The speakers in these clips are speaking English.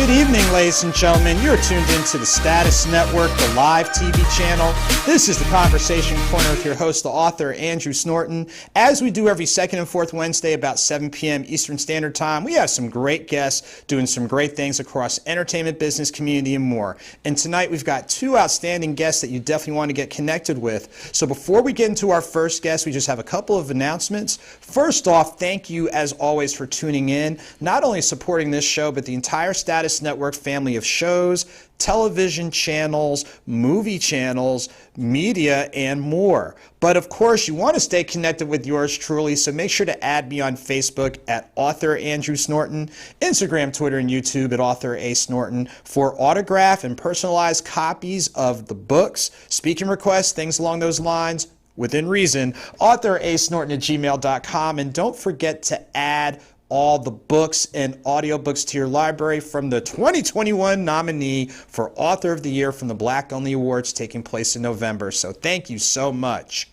Good evening, ladies and gentlemen. You're tuned into the Status Network, the Lyve TV channel. This is the Conversation Corner with your host, the author Andrew Snorton. As we do every second and fourth Wednesday about 7 p.m. Eastern Standard Time, we have some great guests doing some great things across entertainment, business, community, and more. And tonight we've got two outstanding guests that you definitely want to get connected with. So before we get into our first guest, we just have a couple of announcements. First off, thank you as always for tuning in, not only supporting this show, but the entire Status Network family of shows, television channels, movie channels, media, and more. But of course, you want to stay connected with yours truly, so make sure to add me on Facebook at Author Andrew Snorton, Instagram, Twitter, and YouTube at Author A. Snorton for autograph and personalized copies of the books, speaking requests, things along those lines. Within reason, authorsnorton@gmail.com. And don't forget to add all the books and audiobooks to your library from the 2021 nominee for Author of the Year from the Black Only Awards taking place in November. So thank you so much.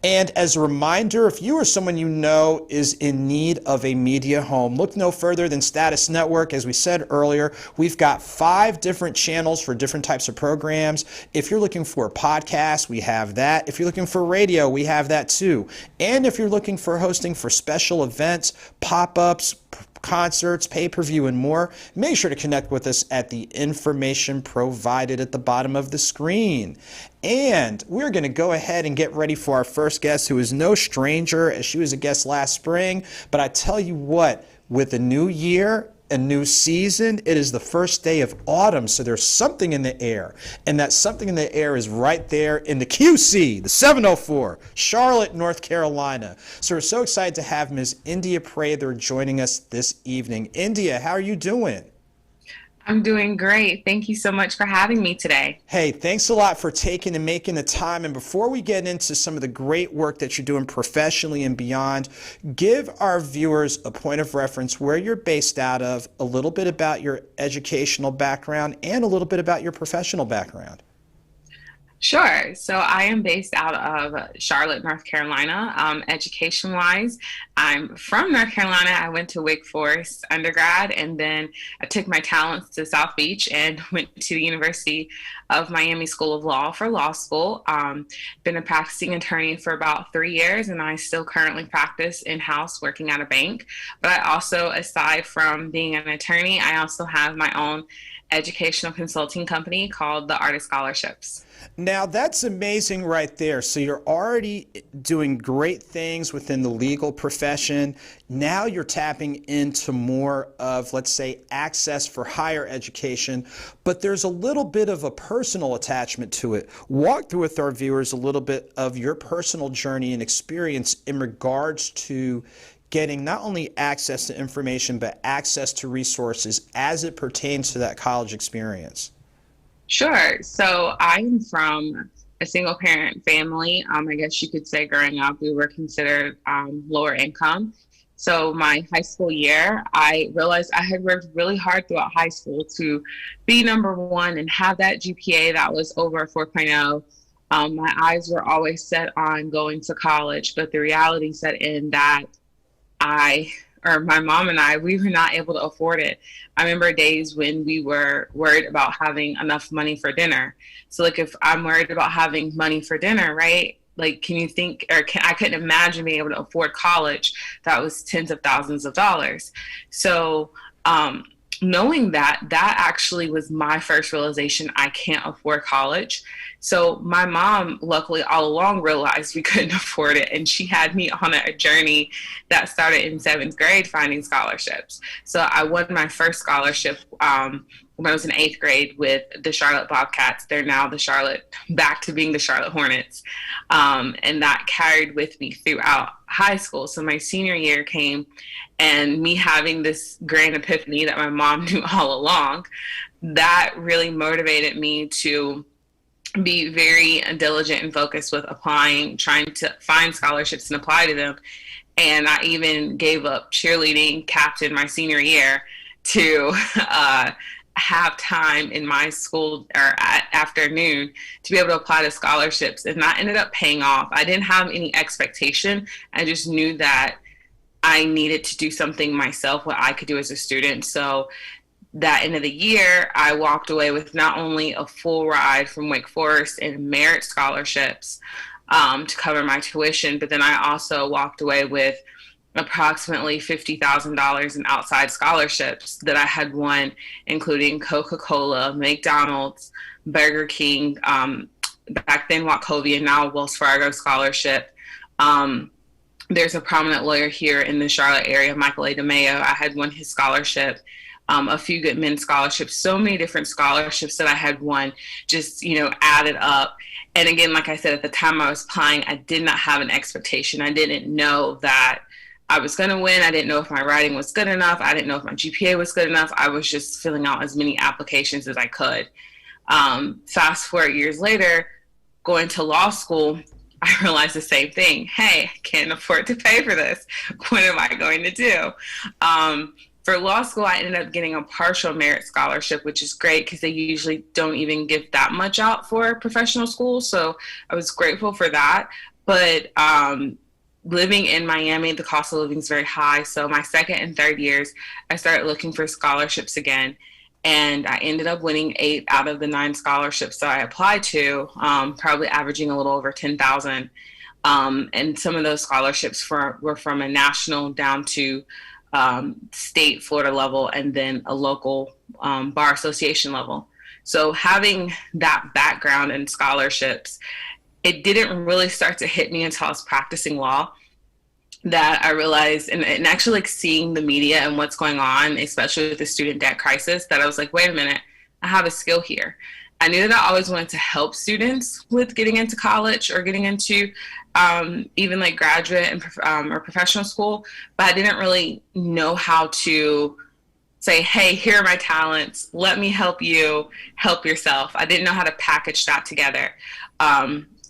And as a reminder, if you or someone you know is in need of a media home, look no further than Status Network. As we said earlier, we've got 5 different channels for different types of programs. If you're looking for a podcast, we have that. If you're looking for radio, we have that too. And if you're looking for hosting for special events, pop-ups, concerts, pay-per-view, and more, make sure to connect with us at the information provided at the bottom of the screen. And we're going to go ahead and get ready for our first guest, who is no stranger, as she was a guest last spring. But I tell you what, with a new year, a new season, it is the first day of autumn, so there's something in the air. And that something in the air is right there in the QC, the 704, Charlotte, North Carolina. So we're so excited to have Ms. India Prather joining us this evening. India, how are you doing? I'm doing great. Thank you so much for having me today. Hey, thanks a lot for taking and making the time. And before we get into some of the great work that you're doing professionally and beyond, give our viewers a point of reference where you're based out of, a little bit about your educational background, and a little bit about your professional background. Sure. So I am based out of Charlotte, North Carolina. Education-wise, I'm from North Carolina. I went to Wake Forest undergrad, and then I took my talents to South Beach and went to the University of Miami School of Law for law school. Been a practicing attorney for about 3 years, and I still currently practice in-house working at a bank. But I also, aside from being an attorney, I also have my own educational consulting company called the Art of Scholarships. Now, that's amazing right there. So you're already doing great things within the legal profession. Now you're tapping into more of, let's say, access for higher education, but there's a little bit of a personal attachment to it. Walk through with our viewers a little bit of your personal journey and experience in regards to getting not only access to information, but access to resources as it pertains to that college experience. Sure. So I'm from a single parent family. I guess you could say growing up, we were considered lower income. So my high school year, I realized I had worked really hard throughout high school to be number one and have that GPA that was over a 4.0. My eyes were always set on going to college, but the reality set in that my mom and I, we were not able to afford it. I remember days when we were worried about having enough money for dinner. So like if I'm worried about having money for dinner, right? Like, can you think, I couldn't imagine being able to afford college that was tens of thousands of dollars. So knowing that actually was my first realization, I can't afford college. So my mom, luckily, all along realized we couldn't afford it. And she had me on a journey that started in 7th grade, finding scholarships. So I won my first scholarship when I was in 8th grade with the Charlotte Bobcats. They're now back to being the Charlotte Hornets. And that carried with me throughout high school. So my senior year came, and me having this grand epiphany that my mom knew all along, that really motivated me to be very diligent and focused with applying, trying to find scholarships and apply to them. And I even gave up cheerleading captain my senior year to have time in my school or afternoon to be able to apply to scholarships. And that ended up paying off. I didn't have any expectation. I just knew that I needed to do something myself, what I could do as a student. So that end of the year, I walked away with not only a full ride from Wake Forest and merit scholarships to cover my tuition, but then I also walked away with approximately $50,000 in outside scholarships that I had won, including Coca-Cola, McDonald's, Burger King, back then Wachovia, now Wells Fargo scholarship. There's a prominent lawyer here in the Charlotte area, Michael A. DeMeo. I had won his scholarship, a few good men scholarships, so many different scholarships that I had won, just, added up. And again, like I said, at the time I was applying, I did not have an expectation. I didn't know that I was going to win. I didn't know if my writing was good enough. I didn't know if my GPA was good enough. I was just filling out as many applications as I could. Fast forward years later, going to law school, I realized the same thing. Hey, I can't afford to pay for this. What am I going to do? For law school, I ended up getting a partial merit scholarship, which is great because they usually don't even give that much out for professional school. So I was grateful for that. But living in Miami, the cost of living is very high. So my second and third years, I started looking for scholarships again. And I ended up winning 8 out of the 9 scholarships that I applied to, probably averaging a little over 10,000. And some of those scholarships were from a national down to state, Florida level, and then a local bar association level. So having that background in scholarships, it didn't really start to hit me until I was practicing law, that I realized, and actually like seeing the media and what's going on, especially with the student debt crisis, that I was like, wait a minute, I have a skill here. I knew that I always wanted to help students with getting into college or getting into even like graduate and or professional school, but I didn't really know how to say, hey, here are my talents. Let me help you help yourself. I didn't know how to package that together.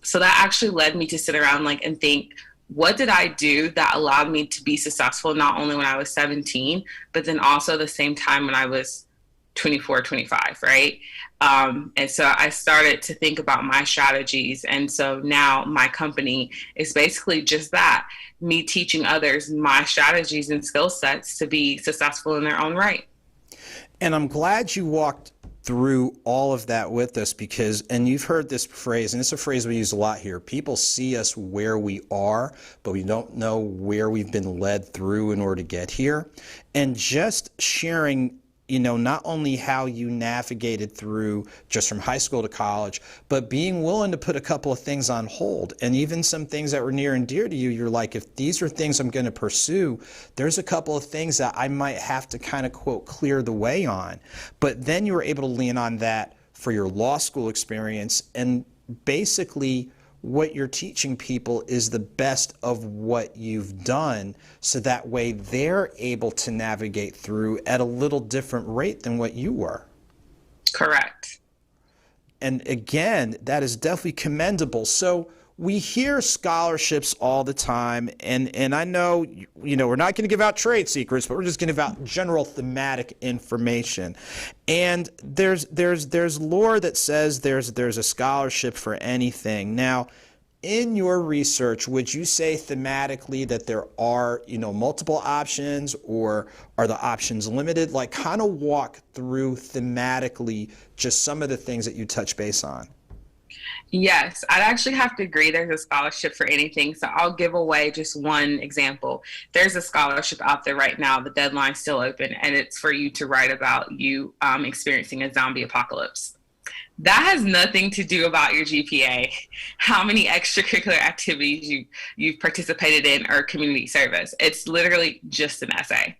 So that actually led me to sit around and think, what did I do that allowed me to be successful, not only when I was 17, but then also the same time when I was 24, 25, right? And so I started to think about my strategies. And so now my company is basically just that, me teaching others my strategies and skill sets to be successful in their own right. And I'm glad you walked through all of that with us because, and you've heard this phrase, and it's a phrase we use a lot here, people see us where we are, but we don't know where we've been led through in order to get here. And just sharing, not only how you navigated through just from high school to college, but being willing to put a couple of things on hold. And even some things that were near and dear to you, you're like, if these are things I'm going to pursue, there's a couple of things that I might have to kind of, quote, clear the way on. But then you were able to lean on that for your law school experience. And basically, what you're teaching people is the best of what you've done, so that way they're able to navigate through at a little different rate than what you were. Correct. And again, that is definitely commendable. So we hear scholarships all the time, and I know, we're not going to give out trade secrets, but we're just going to give out general thematic information. And there's lore that says there's a scholarship for anything. Now, in your research, would you say thematically that there are, multiple options, or are the options limited? Kind of walk through thematically just some of the things that you touch base on. Yes, I'd actually have to agree there's a scholarship for anything. So I'll give away just one example. There's a scholarship out there right now. The deadline's still open, and it's for you to write about you experiencing a zombie apocalypse. That has nothing to do about your GPA, how many extracurricular activities you've participated in, or community service. It's literally just an essay.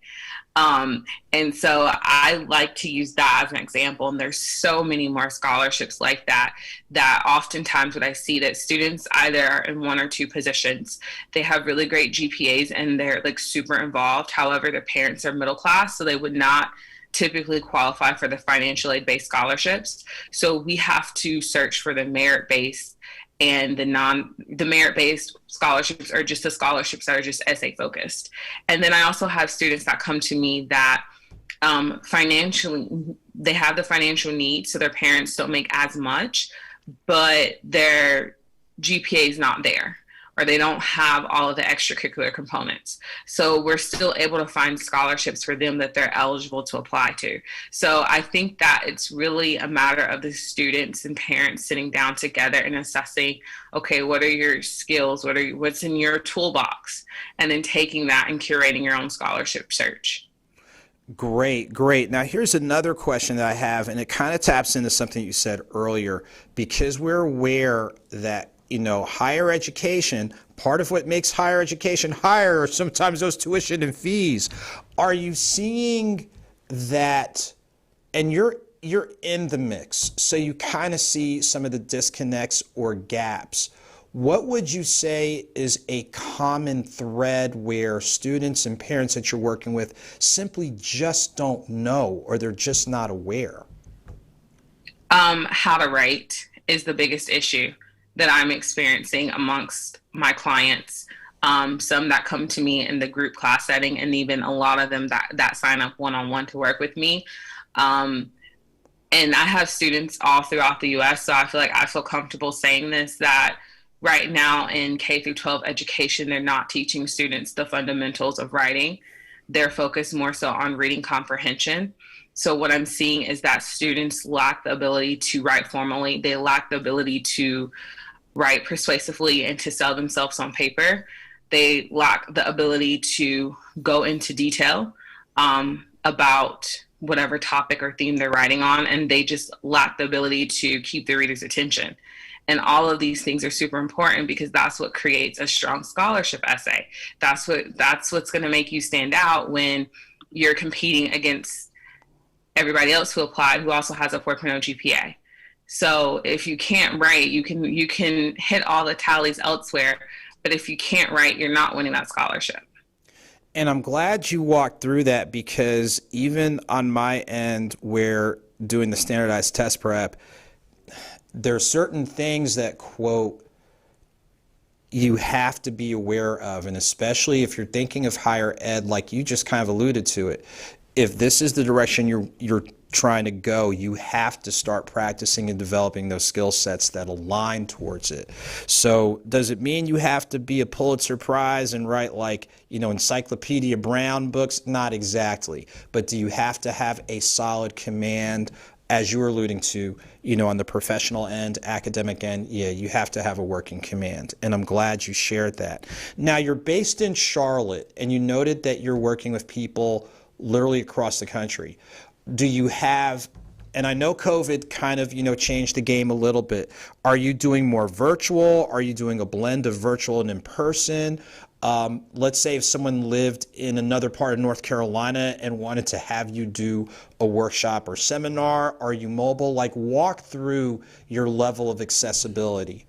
And so I like to use that as an example. And there's so many more scholarships like that oftentimes what I see that students either are in one or two positions. They have really great GPAs and they're super involved. However, their parents are middle class, so they would not typically qualify for the financial aid based scholarships. So we have to search for the merit based, and the merit-based scholarships are just the scholarships that are just essay focused. And then I also have students that come to me that financially, they have the financial need, so their parents don't make as much, but their GPA is not there, or they don't have all of the extracurricular components. So we're still able to find scholarships for them that they're eligible to apply to. So I think that it's really a matter of the students and parents sitting down together and assessing, okay, what are your skills? What's in your toolbox? And then taking that and curating your own scholarship search. Great, great. Now, here's another question that I have, and it kind of taps into something you said earlier, because we're aware that, higher education, part of what makes higher education higher are sometimes those tuition and fees. Are you seeing that, and you're in the mix, so you kind of see some of the disconnects or gaps. What would you say is a common thread where students and parents that you're working with simply just don't know, or they're just not aware? How to write is the biggest issue that I'm experiencing amongst my clients. Some that come to me in the group class setting, and even a lot of them that sign up one-on-one to work with me. And I have students all throughout the U.S., so I feel comfortable saying this, that right now in K through 12 education, they're not teaching students the fundamentals of writing. They're focused more so on reading comprehension. So what I'm seeing is that students lack the ability to write formally. They lack the ability to write persuasively and to sell themselves on paper. They lack the ability to go into detail about whatever topic or theme they're writing on, and they just lack the ability to keep the reader's attention. And all of these things are super important, because that's what creates a strong scholarship essay. That's what's going to make you stand out when you're competing against everybody else who applied, who also has a 4.0 GPA. So if you can't write, you can hit all the tallies elsewhere, but if you can't write, you're not winning that scholarship. And I'm glad you walked through that, because even on my end, where doing the standardized test prep, there are certain things that, quote, you have to be aware of, and especially if you're thinking of higher ed, like you just kind of alluded to it. If this is the direction you're trying to go, you have to start practicing and developing those skill sets that align towards it. So does it mean you have to be a Pulitzer Prize and write Encyclopedia Brown books? Not exactly. But do you have to have a solid command, as you were alluding to, on the professional end, academic end? Yeah, you have to have a working command. And I'm glad you shared that. Now, you're based in Charlotte, and you noted that you're working with people literally across the country. Do you have, and I know COVID kind of, changed the game a little bit. Are you doing more virtual? Are you doing a blend of virtual and in person? Let's say if someone lived in another part of North Carolina and wanted to have you do a workshop or seminar, are you mobile? Walk through your level of accessibility.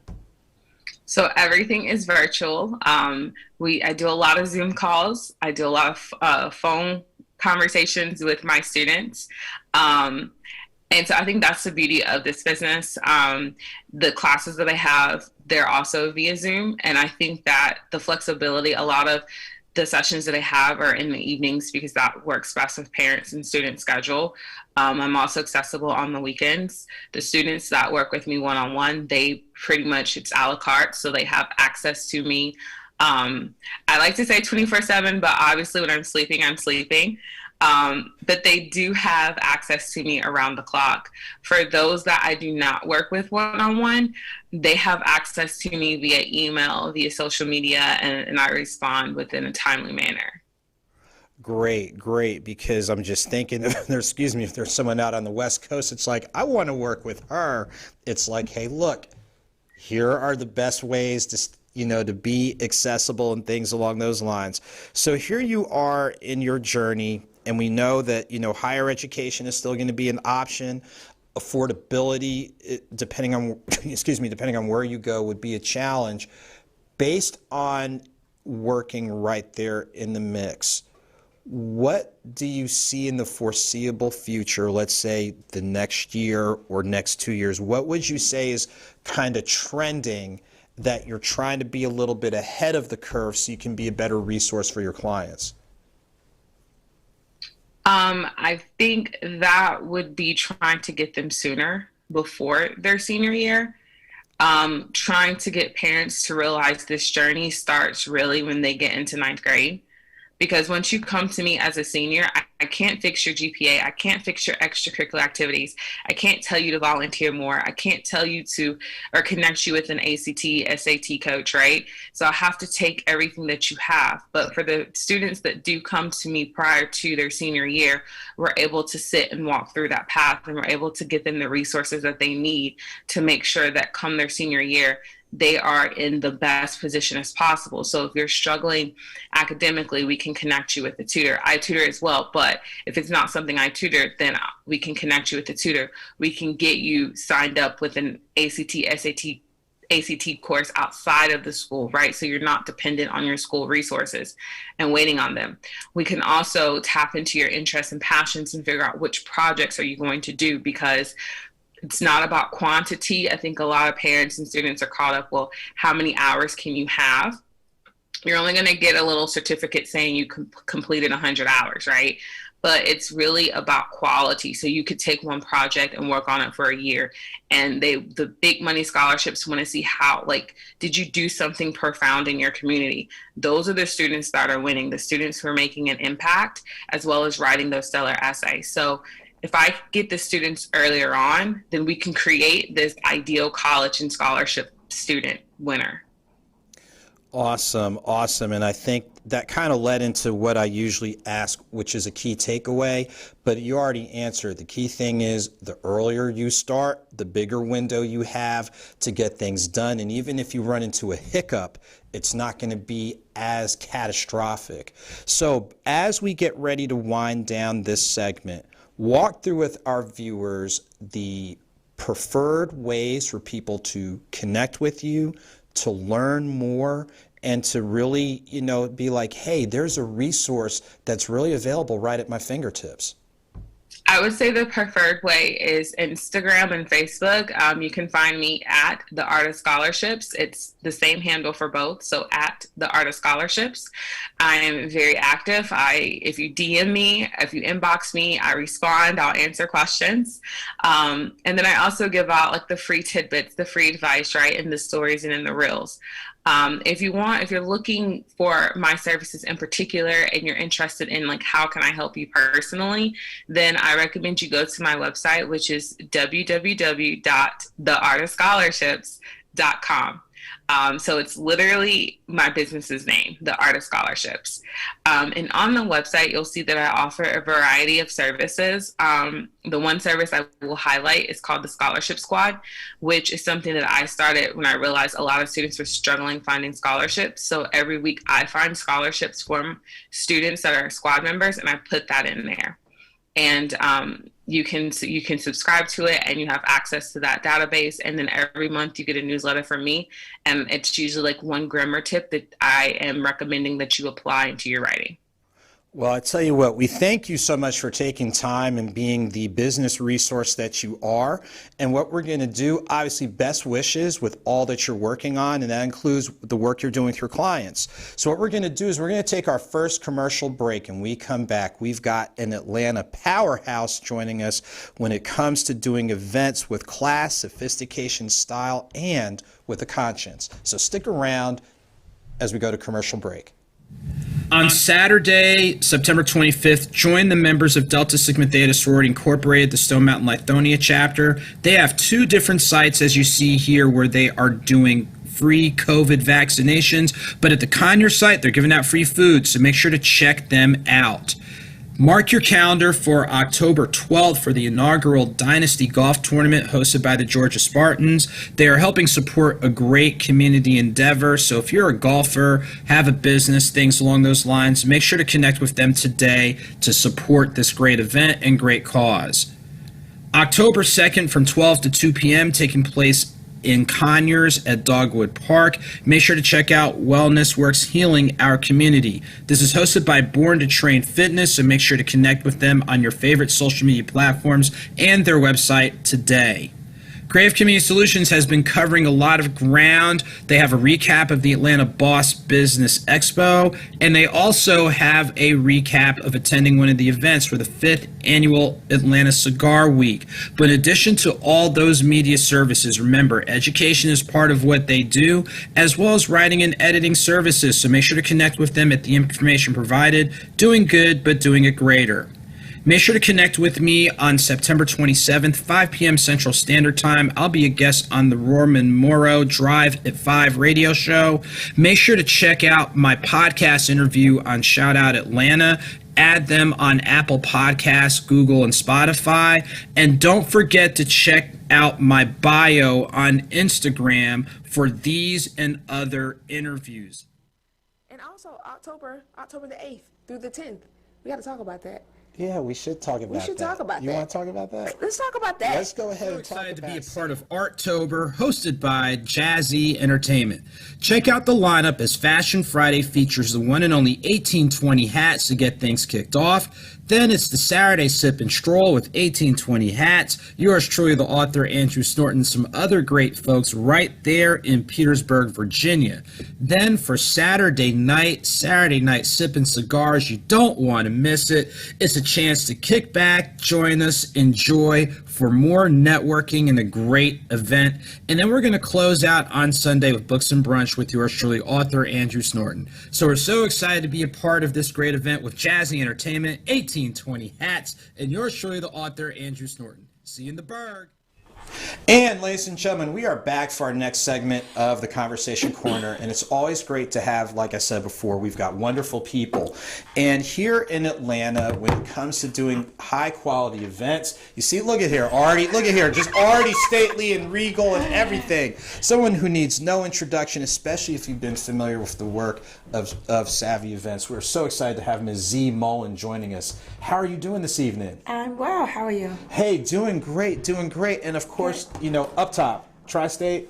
So everything is virtual. I do a lot of Zoom calls. I do a lot of phone conversations with my students. And so I think that's the beauty of this business. The classes that I have, they're also via Zoom. And I think that the flexibility, a lot of the sessions that I have are in the evenings, because that works best with parents and student schedule. I'm also accessible on the weekends. The students that work with me one-on-one, they pretty much, it's a la carte, so they have access to me. I like to say 24/7, but obviously when I'm sleeping, I'm sleeping. But they do have access to me around the clock. For those that I do not work with one-on-one, they have access to me via email, via social media, and I respond within a timely manner. Great, great, because I'm just thinking, if there's someone out on the West Coast, it's like, I want to work with her. It's like, hey, look, here are the best ways to be accessible and things along those lines. So here you are in your journey, and we know that, higher education is still going to be an option. Affordability, depending on where you go, would be a challenge. Based on working right there in the mix, what do you see in the foreseeable future, let's say the next year or next 2 years? What would you say is kind of trending that you're trying to be a little bit ahead of the curve so you can be a better resource for your clients? I think that would be trying to get them sooner, before their senior year. trying to get parents to realize this journey starts really when they get into ninth grade. Because once you come to me as a senior, I can't fix your GPA. I can't fix your extracurricular activities. I can't tell you to volunteer more. I can't tell you to, or connect you with an ACT, SAT coach, right? So I have to take everything that you have. But for the students that do come to me prior to their senior year, we're able to sit and walk through that path, and we're able to get them the resources that they need to make sure that come their senior year, they are in the best position as possible. So if you're struggling academically, we can connect you with a tutor. I tutor as well, but if it's not something I tutor, then we can connect you with a tutor. We can get you signed up with an ACT course outside of the school, right? So you're not dependent on your school resources and waiting on them. We can also tap into your interests and passions and figure out which projects are you going to do, because it's not about quantity. I think a lot of parents and students are caught up, well, how many hours can you have? You're only going to get a little certificate saying you completed 100 hours, right? But it's really about quality. So you could take one project and work on it for a year. And the big money scholarships want to see how, like, did you do something profound in your community? Those are the students that are winning, the students who are making an impact, as well as writing those stellar essays. So if I get the students earlier on, then we can create this ideal college and scholarship student winner. Awesome. And I think that kind of led into what I usually ask, which is a key takeaway, but you already answered. The key thing is the earlier you start, the bigger window you have to get things done. And even if you run into a hiccup, it's not going to be as catastrophic. So as we get ready to wind down this segment, walk through with our viewers the preferred ways for people to connect with you, to learn more, and to really, be like, hey, there's a resource that's really available right at my fingertips. I would say the preferred way is Instagram and Facebook. You can find me at The Art of Scholarships. It's the same handle for both, so at The Art of Scholarships. I am very active. If you DM me, if you inbox me, I respond. I'll answer questions. And then I also give out like the free tidbits, the free advice, right, in the stories and in the reels. If you're looking for my services in particular and you're interested in like how can I help you personally, then I recommend you go to my website, which is www.theartofscholarships.com. So it's literally my business's name, The Art of Scholarships. And on the website, you'll see that I offer a variety of services. The one service I will highlight is called the Scholarship Squad, which is something that I started when I realized a lot of students were struggling finding scholarships. So every week I find scholarships from students that are squad members, and I put that in there. And you can subscribe to it, and you have access to that database. And then every month you get a newsletter from me, and it's usually like one grammar tip that I am recommending that you apply into your writing. Well, I tell you what, we thank you so much for taking time and being the business resource that you are. And what we're going to do, obviously, best wishes with all that you're working on, and that includes the work you're doing with your clients. So what we're going to do is we're going to take our first commercial break, and we come back. We've got an Atlanta powerhouse joining us when it comes to doing events with class, sophistication, style, and with a conscience. So stick around as we go to commercial break. On Saturday, September 25th, join the members of Delta Sigma Theta Sorority Incorporated, the Stone Mountain Lithonia chapter. They have two different sites, as you see here, where they are doing free COVID vaccinations. But at the Conyers site, they're giving out free food, so make sure to check them out. Mark your calendar for October 12th for the inaugural Dynasty Golf Tournament hosted by the Georgia Spartans. They are helping support a great community endeavor, so if you're a golfer, have a business, things along those lines, make sure to connect with them today to support this great event and great cause. October 2nd from 12 to 2 p.m. taking place in Conyers at Dogwood Park. Make sure to check out Wellness Works Healing Our Community. This is hosted by Born to Train Fitness, so make sure to connect with them on your favorite social media platforms and their website today. Grave Community Solutions has been covering a lot of ground. They have a recap of the Atlanta Boss Business Expo, and they also have a recap of attending one of the events for the 5th annual Atlanta Cigar Week. But in addition to all those media services, remember, education is part of what they do, as well as writing and editing services. So make sure to connect with them at the information provided. Doing good, but doing it greater. Make sure to connect with me on September 27th, 5 p.m. Central Standard Time. I'll be a guest on the Roman Morrow Drive at 5 radio show. Make sure to check out my podcast interview on Shout Out Atlanta. Add them on Apple Podcasts, Google, and Spotify. And don't forget to check out my bio on Instagram for these and other interviews. And also October the 8th through the 10th. We got to talk about that. Yeah, we should talk about that. We should talk about that. You want to talk about that? Let's talk about that. Let's go ahead and talk Excited to about be a part of Arttober, hosted by Jazzy Entertainment. Check out the lineup as Fashion Friday features the one and only 1820 hats to get things kicked off. Then it's the Saturday Sip and Stroll with 1820 hats. Yours truly, the author Andrew Snorton, and some other great folks right there in Petersburg, Virginia. Then for Saturday night Sip and Cigars, you don't want to miss it. It's a chance to kick back, join us, enjoy for more networking and a great event. And then we're going to close out on Sunday with Books and Brunch with yours truly, author Andrew Snorton. So we're so excited to be a part of this great event with Jazzy Entertainment, 1820 hats, and yours truly, the author Andrew Snorton. See you in the Berg. And ladies and gentlemen, we are back for our next segment of the Conversation Corner, and it's always great to have, like I said before, we've got wonderful people. And here in Atlanta, when it comes to doing high quality events, you see, look at here, just already stately and regal and everything. Someone who needs no introduction, especially if you've been familiar with the work of Savvy Events. We're so excited to have Ms. Zee Mullen joining us. How are you doing this evening? I'm well. How are you? Hey, doing great. And of course, you know, up top, Tri-State.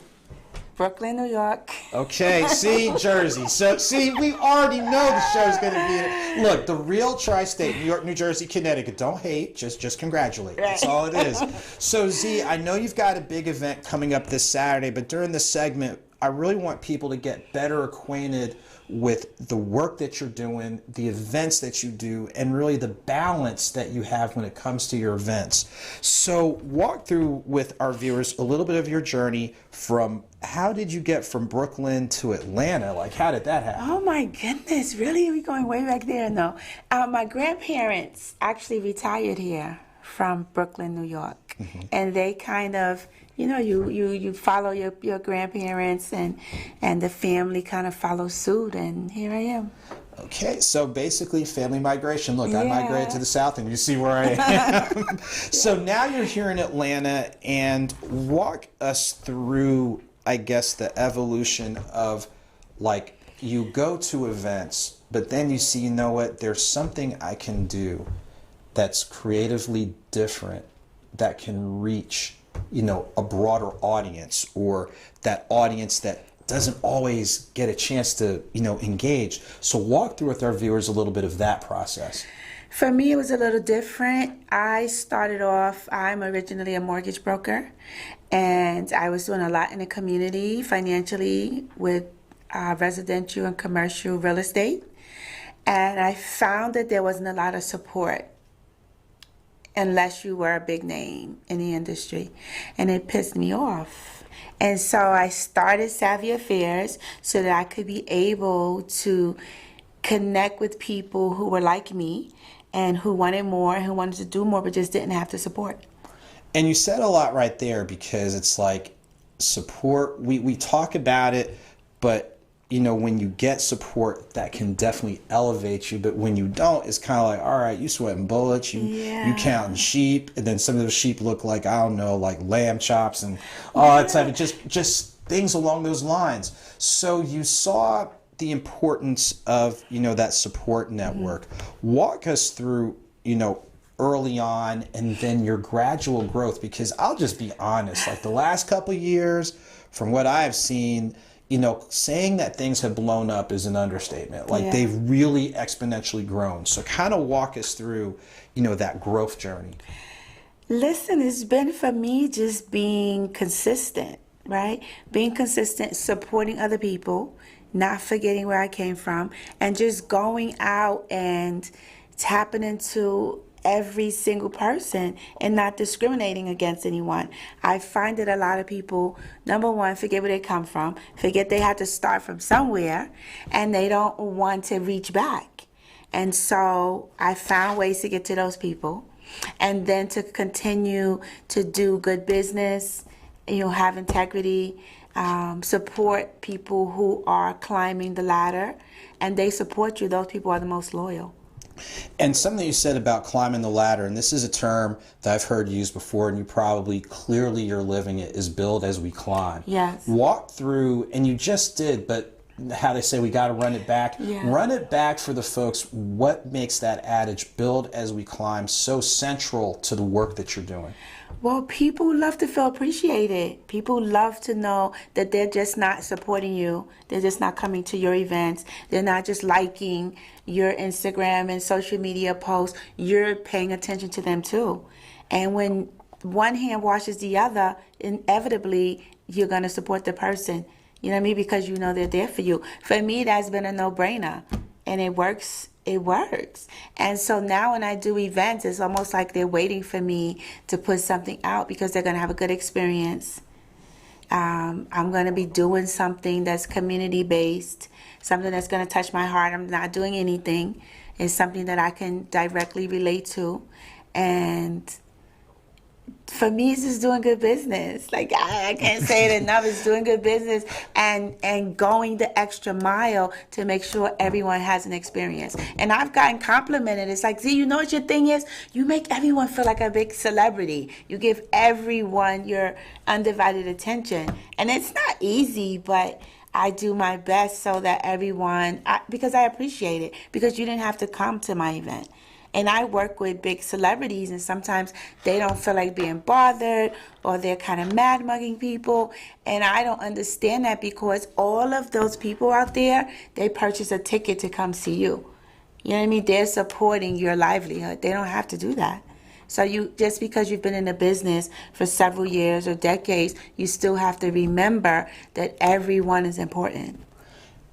Brooklyn, New York. Okay, see, Jersey. So, see, we already know the show's going to be. Look, the real Tri-State, New York, New Jersey, Connecticut. Don't hate, just congratulate. That's all it is. So, Z, I know you've got a big event coming up this Saturday, but during this segment, I really want people to get better acquainted with the work that you're doing, the events that you do, and really the balance that you have when it comes to your events. So walk through with our viewers a little bit of your journey from how did you get from Brooklyn to Atlanta? Like, how did that happen? Oh my goodness, really? We're going way back there? No. My grandparents actually retired here from Brooklyn, New York. Mm-hmm. And they kind of, you know, you follow your grandparents and the family kind of follows suit, and here I am. Okay, so basically family migration. Look, yeah. I migrated to the South, and you see where I am. So now you're here in Atlanta, and walk us through, I guess, the evolution of, like, you go to events, but then you see, you know what, there's something I can do that's creatively different that can reach, you know, a broader audience, or that audience that doesn't always get a chance to, you know, engage. So walk through with our viewers a little bit of that process. For me, it was a little different. I started off, I'm originally a mortgage broker, and I was doing a lot in the community financially with residential and commercial real estate. And I found that there wasn't a lot of support unless you were a big name in the industry. And it pissed me off. And so I started Savvy Affairs so that I could be able to connect with people who were like me and who wanted more, who wanted to do more, but just didn't have the support. And you said a lot right there, because it's like support, we talk about it, but you know, when you get support, that can definitely elevate you. But when you don't, it's kind of like, all right, you sweating bullets, you counting sheep, and then some of those sheep look like, I don't know, like lamb chops and all that type of just things along those lines. So you saw the importance of, you know, that support network. Mm-hmm. Walk us through, you know, early on and then your gradual growth, because I'll just be honest, like the last couple of years, from what I've seen, you know, saying that things have blown up is an understatement. Like they've really exponentially grown. So kind of walk us through, you know, that growth journey. Listen, it's been for me just being consistent, right? Being consistent, supporting other people, not forgetting where I came from, and just going out and tapping into every single person and not discriminating against anyone. I find that a lot of people, number one, forget where they come from, forget they had to start from somewhere, and they don't want to reach back. And so I found ways to get to those people and then to continue to do good business, have integrity, support people who are climbing the ladder, and they support you. Those people are the most loyal. And something you said about climbing the ladder, and this is a term that I've heard used before, and you probably clearly you're living it, is build as we climb. Yes. Walk through, and you just did, but how they say we got to run it back. Yeah. Run it back for the folks. What makes that adage, build as we climb, so central to the work that you're doing? Well, people love to feel appreciated. People love to know that they're just not supporting you. They're just not coming to your events. They're not just liking your Instagram and social media posts. You're paying attention to them too. And when one hand washes the other, inevitably, you're going to support the person. You know what I mean? Because you know they're there for you. For me, that's been a no-brainer. And it works. It works. And so now when I do events, it's almost like they're waiting for me to put something out because they're going to have a good experience. I'm going to be doing something that's community-based, something that's going to touch my heart. I'm not doing anything. It's something that I can directly relate to. And for me, it's just doing good business. Like, I can't say it enough. It's doing good business and going the extra mile to make sure everyone has an experience. And I've gotten complimented. It's like, Zee, you know what your thing is? You make everyone feel like a big celebrity. You give everyone your undivided attention. And it's not easy, but I do my best so that everyone, because I appreciate it, because you didn't have to come to my event. And I work with big celebrities, and sometimes they don't feel like being bothered, or they're kind of mad-mugging people. And I don't understand that, because all of those people out there, they purchase a ticket to come see you. You know what I mean? They're supporting your livelihood. They don't have to do that. So just because you've been in the business for several years or decades, you still have to remember that everyone is important.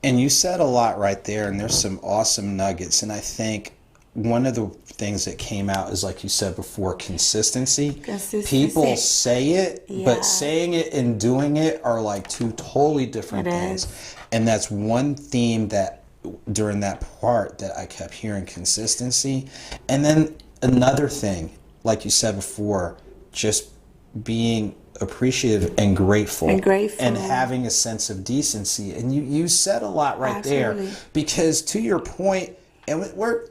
And you said a lot right there, and there's some awesome nuggets. And I think one of the things that came out is, like you said before, consistency. People say it, but saying it and doing it are like two totally different things. And that's one theme that during that part that I kept hearing, consistency. And then another thing, like you said before, just being appreciative and grateful and having a sense of decency. And you said a lot right there, because to your point, and we're,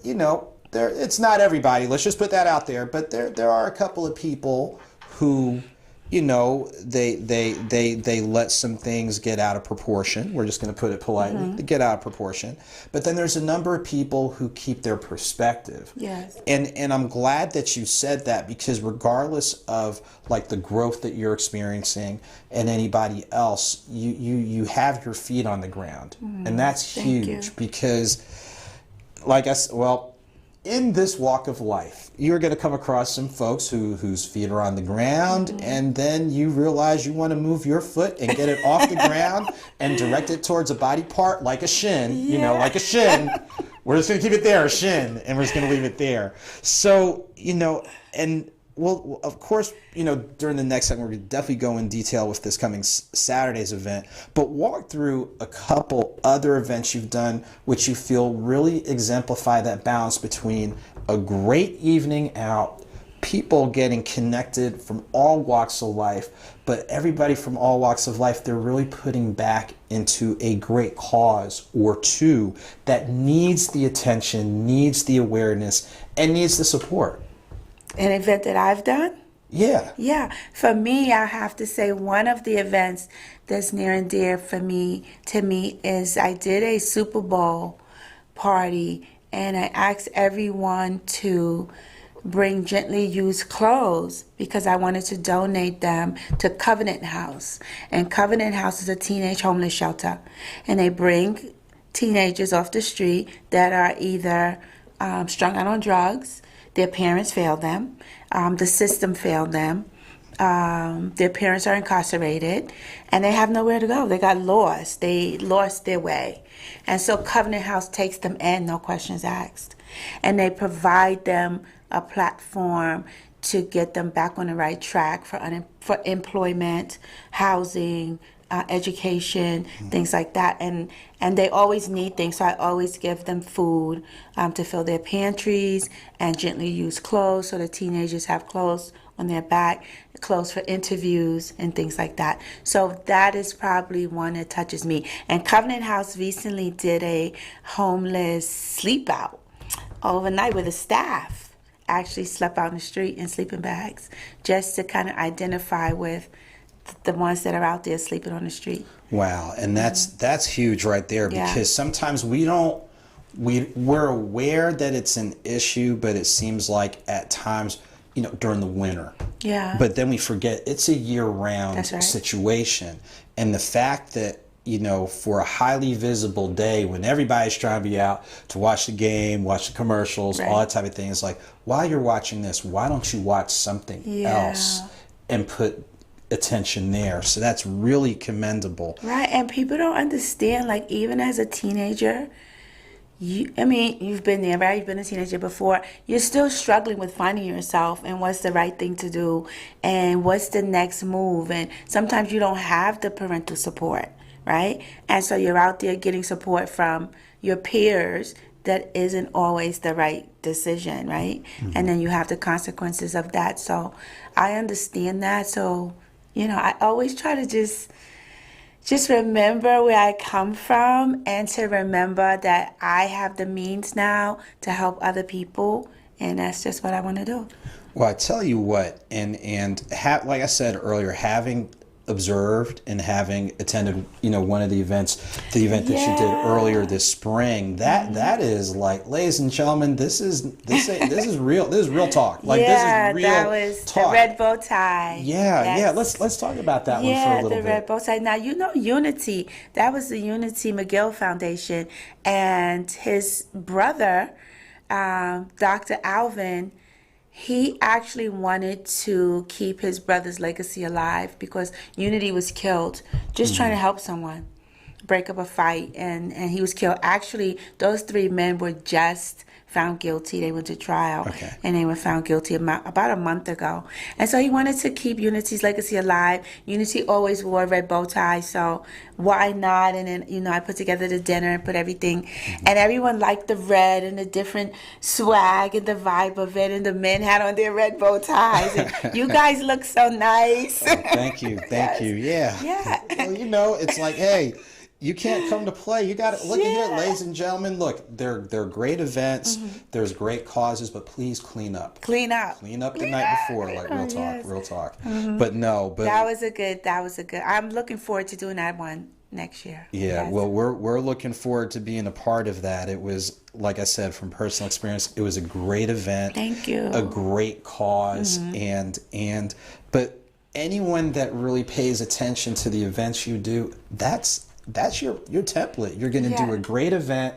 it's not everybody, let's just put that out there, but there are a couple of people who, they let some things get out of proportion. We're just going to put it politely, they get out of proportion. But then there's a number of people who keep their perspective. Yes. And I'm glad that you said that, because regardless of like the growth that you're experiencing and anybody else, you have your feet on the ground. And that's huge, because like I said, in this walk of life, you're going to come across some folks whose feet are on the ground, and then you realize you want to move your foot and get it off the ground and direct it towards a body part like a shin, like a shin. We're just going to keep it there, a shin, and we're just going to leave it there. So, and well, of course, during the next segment, we're going to definitely go in detail with this coming Saturday's event, but walk through a couple other events you've done which you feel really exemplify that balance between a great evening out, people getting connected from all walks of life, but everybody from all walks of life, they're really putting back into a great cause or two that needs the attention, needs the awareness, and needs the support. An event that I've done? Yeah. Yeah. For me, I have to say one of the events that's near and dear to me is I did a Super Bowl party, and I asked everyone to bring gently used clothes because I wanted to donate them to Covenant House. And Covenant House is a teenage homeless shelter. And they bring teenagers off the street that are either strung out on drugs, Their parents failed them. The system failed them. Their parents are incarcerated, and they have nowhere to go. They got lost. They lost their way. And so Covenant House takes them in, no questions asked. And they provide them a platform to get them back on the right track for employment, housing, education, things like that. And they always need things, so I always give them food to fill their pantries and gently used clothes so the teenagers have clothes on their back, clothes for interviews and things like that. So that is probably one that touches me. And Covenant House recently did a homeless sleep out overnight where the staff actually slept out in the street in sleeping bags just to kind of identify with the ones that are out there sleeping on the street. Wow, and that's huge right there, because sometimes we're aware that it's an issue, but it seems like at times, during the winter. Yeah. But then we forget it's a year-round That's right. situation. And the fact that, for a highly visible day when everybody's trying to be out to watch the game, watch the commercials, all that type of thing, it's like, while you're watching this, why don't you watch something else and put attention there? So that's really commendable. Right, and people don't understand, like, even as a teenager, you've been there, right? You've been a teenager before. You're still struggling with finding yourself and what's the right thing to do and what's the next move. And sometimes you don't have the parental support, right? And so you're out there getting support from your peers that isn't always the right decision, right? And then you have the consequences of that. So I understand that. So, I always try to just remember where I come from and to remember that I have the means now to help other people, and that's just what I want to do. Well, I tell you what, like I said earlier, having observed and having attended, one of the event that you did earlier this spring, that is like, ladies and gentlemen, this is real. This is real talk. Like, this is real that was talk. The red bow tie. Yeah. Let's talk about that one for a little bit. Yeah, the red bow tie. Now, Unity. That was the Unity McGill Foundation, and his brother, Dr. Alvin. He actually wanted to keep his brother's legacy alive because Unity was killed just trying to help someone break up a fight, and he was killed. Actually, those three men were just found guilty. They went to trial, and they were found guilty about a month ago. And so he wanted to keep Unity's legacy alive. Unity always wore a red bow tie, so why not? And then, I put together the dinner and put everything, and everyone liked the red and the different swag and the vibe of it, and the men had on their red bow ties. And you guys look so nice. Thank you. Yeah. Well, it's like, hey, you can't come to play. You got to look at here, ladies and gentlemen. Look, they're great events. There's great causes, but please clean up. Clean up the night before, like real talk. But that was a good. I'm looking forward to doing that one next year. Yeah, well, we're looking forward to being a part of that. It was, like I said, from personal experience, it was a great event. Thank you. A great cause, but anyone that really pays attention to the events you do, that's your template. You're going to do a great event,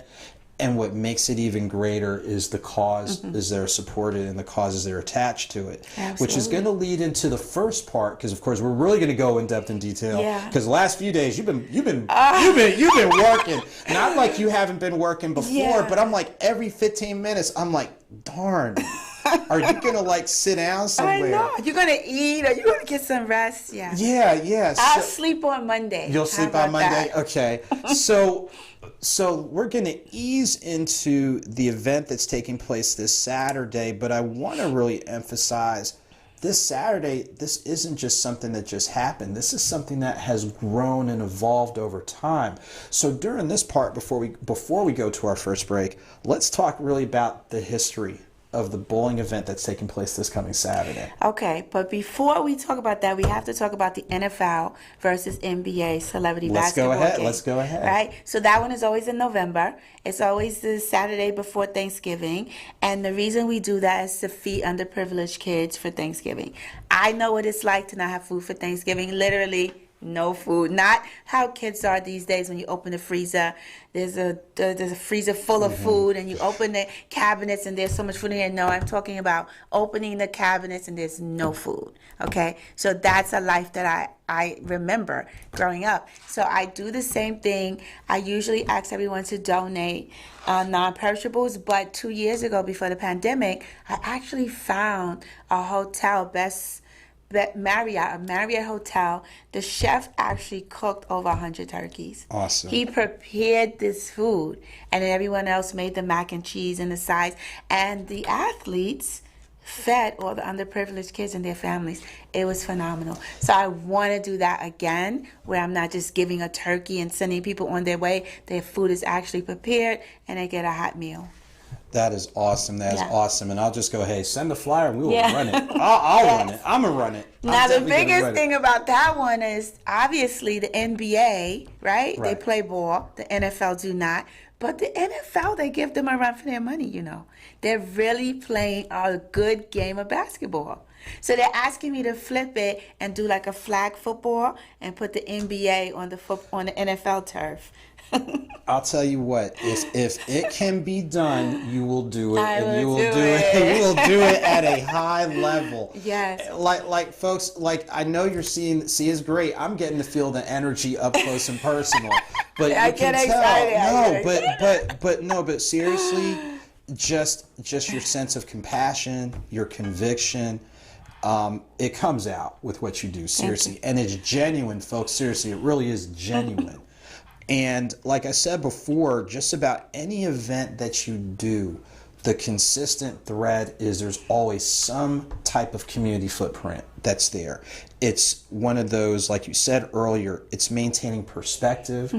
and what makes it even greater is the cause is they're supported and the causes they're attached to it. Absolutely. Which is going to lead into the first part, because of course we're really going to go in depth in detail. Because the last few days you've been working. Not like you haven't been working before, but I'm like every 15 minutes I'm like, darn. Are you gonna sit down somewhere? I know. You're gonna eat, or you're gonna get some rest. Yeah. Yeah. I'll sleep on Monday. You'll sleep on Monday. That? Okay. So we're gonna ease into the event that's taking place this Saturday, but I want to really emphasize this Saturday. This isn't just something that just happened. This is something that has grown and evolved over time. So during this part, before we go to our first break, let's talk really about the history of the bowling event that's taking place this coming Saturday. Okay, but before we talk about that, we have to talk about the NFL versus NBA celebrity basketball game. Let's go ahead. Right? So that one is always in November. It's always the Saturday before Thanksgiving. And the reason we do that is to feed underprivileged kids for Thanksgiving. I know what it's like to not have food for Thanksgiving. Literally, no food. Not how kids are these days. When you open the freezer, there's a freezer full of food, and you open the cabinets and there's so much food in there. No, I'm talking about opening the cabinets and there's no food. Okay, so that's a life that I remember growing up. So I do the same thing. I usually ask everyone to donate non-perishables, but 2 years ago, before the pandemic, I actually found a hotel, Marriott, a Marriott hotel. The chef actually cooked over 100 turkeys. Awesome. He prepared this food, and then everyone else made the mac and cheese and the sides, and the athletes fed all the underprivileged kids and their families. It was phenomenal. So I want to do that again, where I'm not just giving a turkey and sending people on their way. Their food is actually prepared and they get a hot meal. That is awesome. That is awesome. And I'll just go, hey, send a flyer and we will run it. I'll run it. I'm going to run it. Now, the biggest thing about that one is obviously the NBA, right? They play ball. The NFL do not. But the NFL, they give them a run for their money, you know. They're really playing a good game of basketball. So they're asking me to flip it and do like a flag football and put the NBA on the NFL turf. I'll tell you what, if it can be done, you will do it, and you will do it. You will do it at a high level. Yes. Like folks, like I know you're seeing is great. I'm getting to feel the energy up close and personal. But I you can get tell. excited. But seriously, just your sense of compassion, your conviction, it comes out with what you do, seriously. And it's genuine, folks. Seriously, it really is genuine. And like I said before, just about any event that you do, the consistent thread is there's always some type of community footprint that's there. It's one of those, like you said earlier, it's maintaining perspective.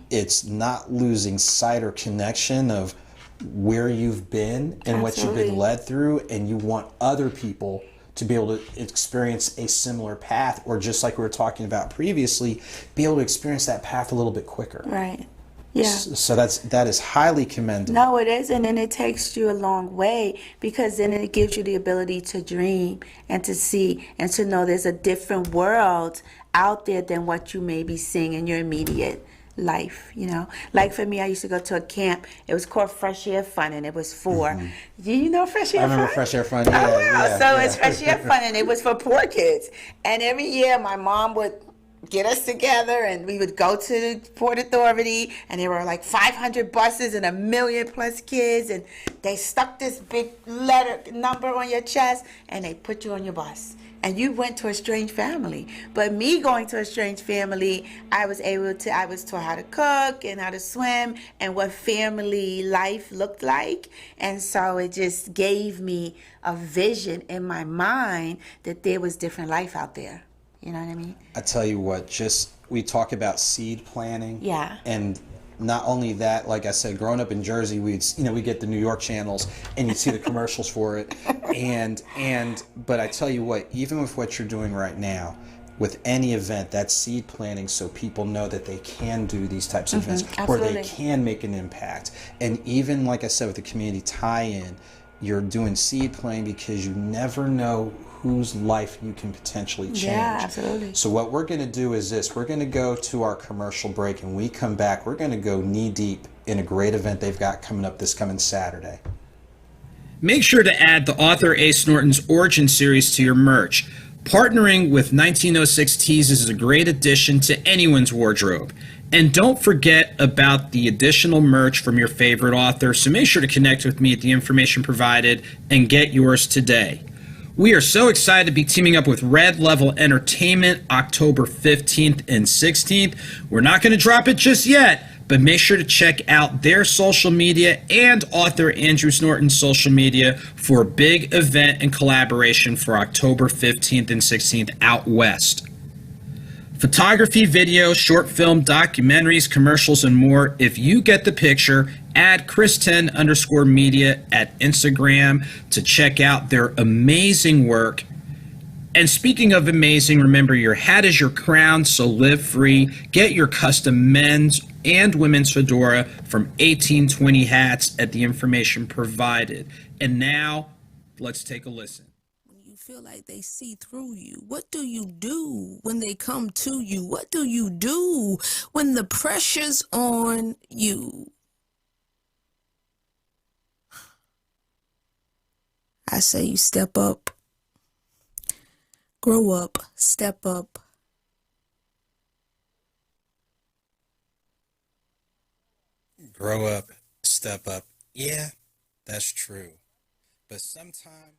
It's not losing sight or connection of where you've been and what you've been led through, and you want other people to be able to experience a similar path, or just like we were talking about previously, be able to experience that path a little bit quicker. Right. Yeah. So that is highly commendable. No, it is, and then it takes you a long way, because then it gives you the ability to dream and to see and to know there's a different world out there than what you may be seeing in your immediate life, you know. Like for me, I used to go to a camp. It was called Fresh Air Fun, and it was for, do you know Fresh Air Fun? I remember Fresh Air Fun. Oh, wow. So it's Fresh Air Fun, and it was for poor kids. And every year, my mom would get us together, and we would go to the Port Authority, and there were like 500 buses and 1 million plus kids, and they stuck this big number on your chest, and they put you on your bus. And you went to a strange family. But me going to a strange family, I was taught how to cook and how to swim and what family life looked like. And so it just gave me a vision in my mind that there was different life out there. You know what I mean? I tell you what, we talk about seed planting. Yeah. And not only that, like I said, growing up in Jersey, we get the New York channels and you'd see the commercials for it. But I tell you what, even with what you're doing right now, with any event, that's seed planting, so people know that they can do these types of events, or they can make an impact. And even, like I said, with the community tie-in, you're doing seed planting because you never know whose life you can potentially change. Yeah, absolutely. So what we're going to do is this. We're going to go to our commercial break, and when we come back, we're going to go knee-deep in a great event they've got coming up this coming Saturday. Make sure to add the Author A. Snorton's Origin Series to your merch. Partnering with 1906 Tees is a great addition to anyone's wardrobe. And don't forget about the additional merch from your favorite author, so make sure to connect with me at the information provided and get yours today. We are so excited to be teaming up with Red Level Entertainment October 15th and 16th. We're not going to drop it just yet, but make sure to check out their social media and Author Andrew Snorton's social media for a big event and collaboration for October 15th and 16th out west. Photography, video, short film, documentaries, commercials, and more. If you get the picture, add Chris10_media at Instagram to check out their amazing work. And speaking of amazing, remember your hat is your crown, so live free. Get your custom men's and women's fedora from 1820 Hats at the information provided. And now, let's take a listen. You feel like they see through you? What do you do when they come to you? What do you do when the pressure's on you? I say you step up, grow up, step up. Grow up, step up. Yeah, that's true. But sometimes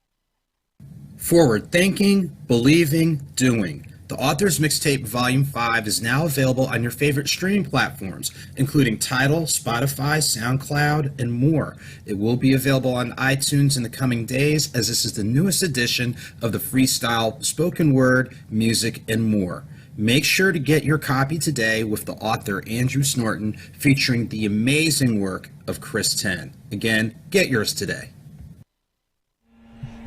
forward thinking, believing, doing. The Author's Mixtape Volume 5 is now available on your favorite streaming platforms, including Tidal, Spotify, SoundCloud, and more. It will be available on iTunes in the coming days, as this is the newest edition of the freestyle, spoken word, music, and more. Make sure to get your copy today with the author Andrew Snorton, featuring the amazing work of Chris Ten. Again, get yours today.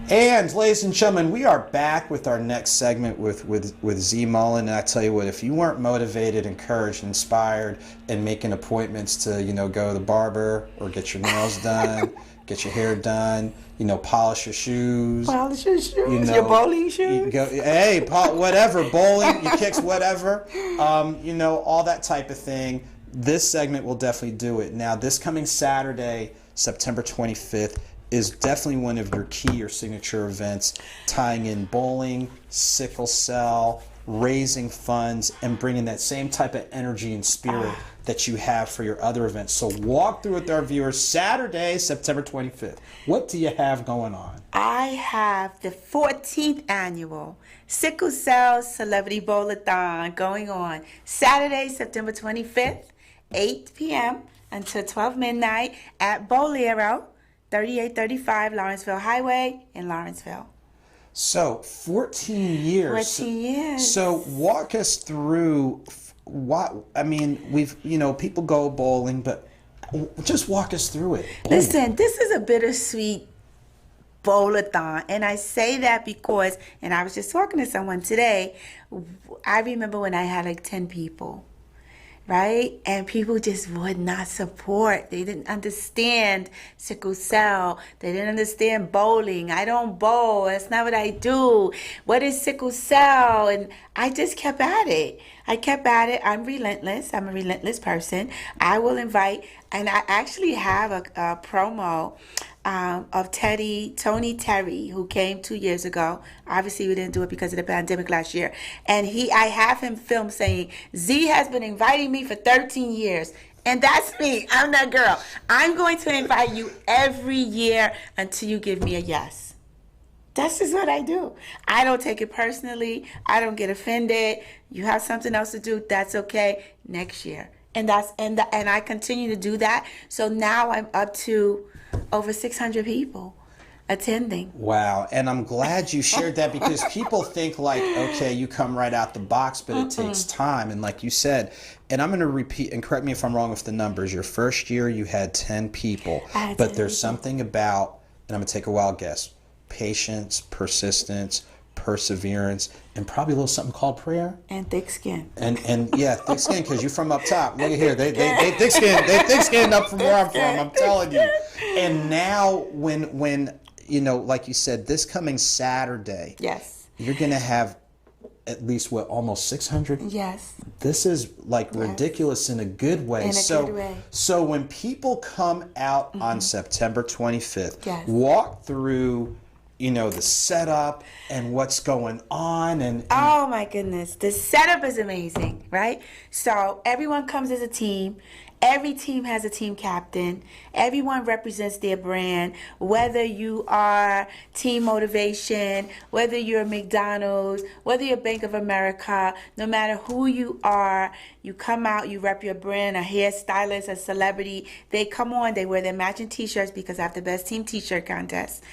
And ladies and gentlemen, we are back with our next segment with Zee Mullen. And I tell you what, if you weren't motivated, encouraged, inspired, and making appointments to, go to the barber or get your nails done, get your hair done, polish your shoes. Polish your shoes, your bowling shoes. Whatever, bowling, your kicks, whatever, all that type of thing. This segment will definitely do it. Now, this coming Saturday, September 25th, is definitely one of your key or signature events, tying in bowling, sickle cell, raising funds, and bringing that same type of energy and spirit that you have for your other events. So walk through with our viewers Saturday, September 25th. What do you have going on? I have the 14th annual Sickle Cell Celebrity Bowl-a-thon going on Saturday, September 25th, 8 p.m. until 12 midnight at Bolero, 3835 Lawrenceville Highway in Lawrenceville. So 14 years. 14 years. So walk us through people go bowling, but just walk us through it. Listen, this is a bittersweet bowl-a-thon, and I say that because, and I was just talking to someone today, I remember when I had like 10 people, right? And people just would not support. They didn't understand sickle cell. They didn't understand bowling. I don't bowl. That's not what I do. What is sickle cell? And I just kept at it. I'm relentless. I'm a relentless person. I will invite, and I actually have a promo of Tony Terry, who came 2 years ago. Obviously, we didn't do it because of the pandemic last year. And I have him film saying, Zee has been inviting me for 13 years. And that's me. I'm that girl. I'm going to invite you every year until you give me a yes. That's just what I do. I don't take it personally. I don't get offended. You have something else to do. That's okay. Next year. And I continue to do that. So now I'm up to over 600 people attending. Wow. And I'm glad you shared that, because people think like, okay, you come right out the box, but it takes time. And like you said, and I'm going to repeat, and correct me if I'm wrong with the numbers, your first year you had 10 people, but there's something about, and I'm going to take a wild guess, patience, persistence, perseverance, and probably a little something called prayer and thick skin. And yeah, thick skin, because you're from up top. Look at here, they thick skin, up from where I'm from. I'm telling you. And now, when like you said, this coming Saturday, yes, you're gonna have at least almost 600. Yes. This is like ridiculous in a good way. Good way. So when people come out on September 25th, yes, walk through the setup and what's going on. And oh my goodness, the setup is amazing, right? So everyone comes as a team. Every team has a team captain. Everyone represents their brand. Whether you are Team Motivation, whether you're McDonald's, whether you're Bank of America, no matter who you are, you come out, you rep your brand, a hairstylist, a celebrity. They come on, they wear their matching t-shirts, because I have the best team t-shirt contest.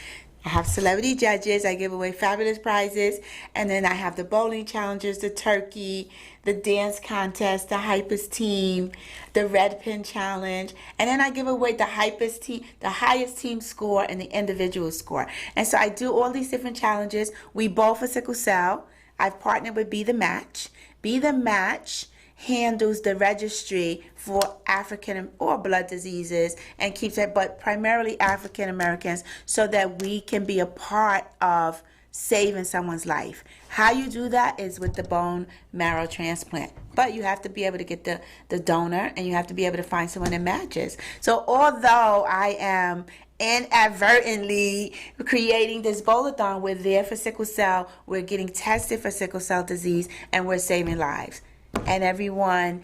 I have celebrity judges. I give away fabulous prizes. And then I have the bowling challenges, the turkey, the dance contest, the hypest team, the red pin challenge. And then I give away the hypest team, the highest team score, and the individual score. And so I do all these different challenges. We bowl for sickle cell. I've partnered with Be The Match. Be The Match handles the registry for African or blood diseases and keeps it, but primarily African Americans, so that we can be a part of saving someone's life. How you do that is with the bone marrow transplant. But you have to be able to get the donor, and you have to be able to find someone that matches. So although I am inadvertently creating this bowl-a-thon, we're there for sickle cell, we're getting tested for sickle cell disease, and we're saving lives. And everyone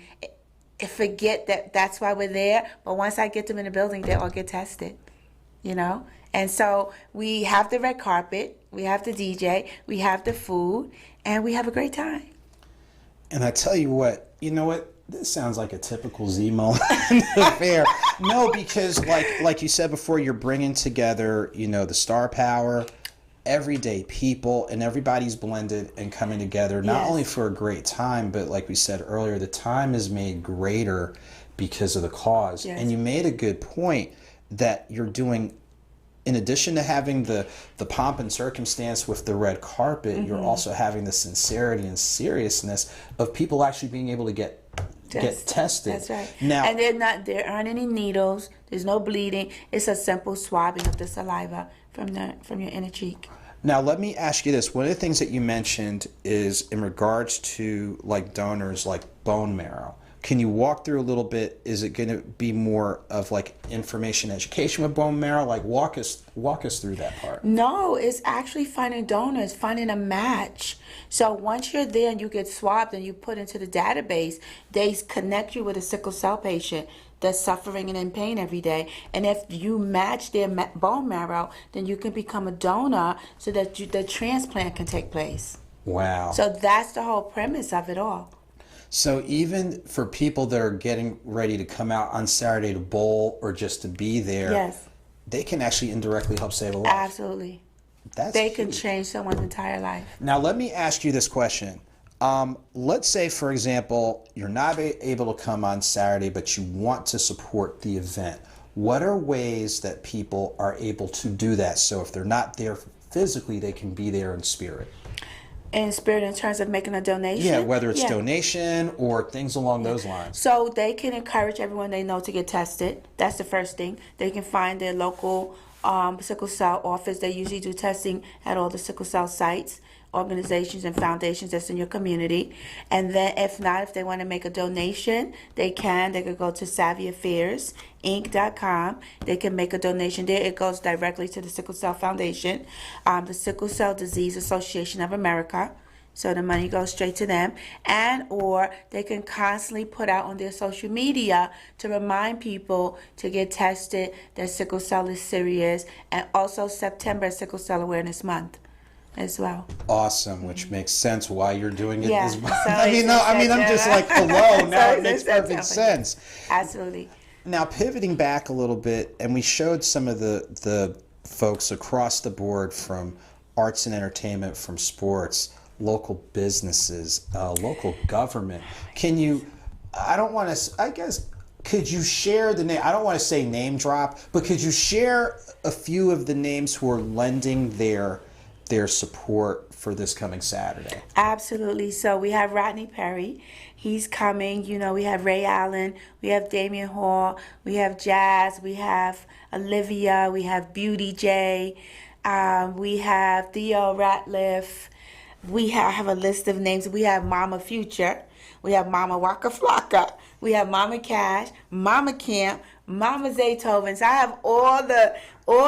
forget that that's why we're there, but once I get them in the building, they all get tested, you know? And so we have the red carpet, we have the DJ, we have the food, and we have a great time. And I tell you what, you know what? This sounds like a typical Zee Mullen affair. No, because like you said before, you're bringing together, you know, the star power, everyday people, and everybody's blended and coming together, not only for a great time, but like we said earlier, the time is made greater because of the cause. Yes. And you made a good point that you're doing, in addition to having the pomp and circumstance with the red carpet, you're also having the sincerity and seriousness of people actually being able to get tested. That's right. Now, and there aren't any needles. There's no bleeding. It's a simple swabbing of the saliva from your inner cheek. Now, let me ask you this. One of the things that you mentioned is in regards to like donors, like bone marrow. Can you walk through a little bit? Is it going to be more of like information education with bone marrow? Like walk us through that part. No, it's actually finding donors, finding a match. So once you're there and you get swabbed and you put into the database, they connect you with a sickle cell patient that's suffering and in pain every day. And if you match their bone marrow, then you can become a donor so that the transplant can take place. Wow. So that's the whole premise of it all. So even for people that are getting ready to come out on Saturday to bowl or just to be there, Yes, they can actually indirectly help save a life. absolutely. That's They can huge. change someone's entire life. Now, let me ask you this question. Let's say, for example, you're not able to come on Saturday, but you want to support the event. What are ways that people are able to do that? So if they're not there physically, they can be there in spirit. In spirit, in terms of making a donation? Yeah, whether it's Yeah. donation or things along those lines. So they can encourage everyone they know to get tested. That's the first thing. They can find their local sickle cell office. They usually do testing at all the sickle cell sites, organizations, and foundations that's in your community. And then if not, if they want to make a donation, they can. They could go to SavvyAffairsInc.com. They can make a donation there. It goes directly to the Sickle Cell Foundation, the Sickle Cell Disease Association of America. So the money goes straight to them. And or they can constantly put out on their social media to remind people to get tested, that sickle cell is serious. And also September is Sickle Cell Awareness Month as well. Awesome, which makes sense why you're doing it Yeah, as well. so I'm just like, hello, now it makes it's perfect sense. Absolutely. Now, pivoting back a little bit, and we showed some of the folks across the board, from arts and entertainment, from sports, local businesses, local government. Can you, I don't want to, I guess, could you share the name? I don't want to say name drop, but could you share a few of the names who are lending their support for this coming Saturday? Absolutely. So we have Rodney Perry. He's coming. You know, we have Ray Allen. We have Damian Hall. We have Jazz. We have Olivia. We have Beauty J. We have Theo Ratliff. We have a list of names. We have Mama Future. We have Mama Waka Flocka. We have Mama Cash, Mama Camp, Mama Zaytoven. So I have all